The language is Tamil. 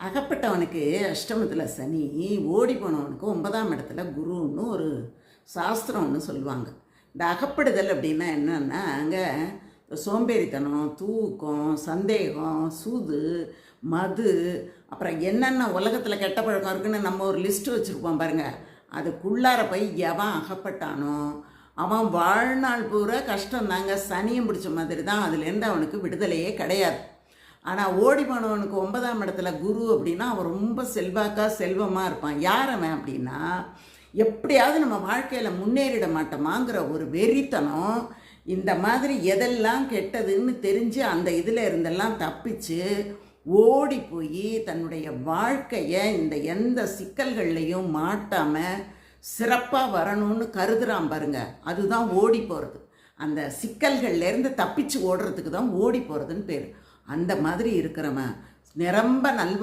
அகப்பட்டவனுக்கு அஷ்டமத்தில் சனி, ஓடி போனவனுக்கு 9ஆம் இடத்துல குருன்னு ஒரு சாஸ்திரம் ஒன்று சொல்லுவாங்க. இந்த அகப்படுதல் அப்படின்னா என்னன்னா, அங்கே சோம்பேறித்தனம், தூக்கம், சந்தேகம், சூது, மது, அப்புறம் என்னென்ன உலகத்தில் கெட்ட பழக்கம் இருக்குன்னு நம்ம ஒரு லிஸ்ட்டு வச்சுருப்போம் பாருங்கள். அதுக்குள்ளார போய் எவன் அகப்பட்டானோ அவன் வாழ்நாள் பூரா கஷ்டம்தாங்க. சனியும் பிடிச்ச மாதிரி தான். அதுலேருந்து அவனுக்கு விடுதலையே கிடையாது. ஆனால் ஓடி போனவனுக்கு 9ஆம் இடத்துல குரு அப்படின்னா அவன் ரொம்ப செல்வமாக இருப்பான். யார் அவன் அப்படின்னா, எப்படியாவது நம்ம வாழ்க்கையில் முன்னேறிட மாட்டோமாங்கிற ஒரு வெறித்தனம், இந்த மாதிரி எதெல்லாம் கெட்டதுன்னு தெரிஞ்சு அந்த இதில் இருந்தெல்லாம் தப்பிச்சு ஓடி போய் தன்னுடைய வாழ்க்கையை இந்த எந்த சிக்கல்கள்லையும் மாட்டாமல் சிறப்பாக வரணும்னு கருதுறான் பாருங்க. அதுதான் ஓடி போகிறது. அந்த சிக்கல்கள்லேருந்து தப்பிச்சு ஓடுறதுக்கு தான் ஓடி போகிறதுன்னு பேர். அந்த மாதிரி இருக்கிறவன் நிரம்ப நல்வ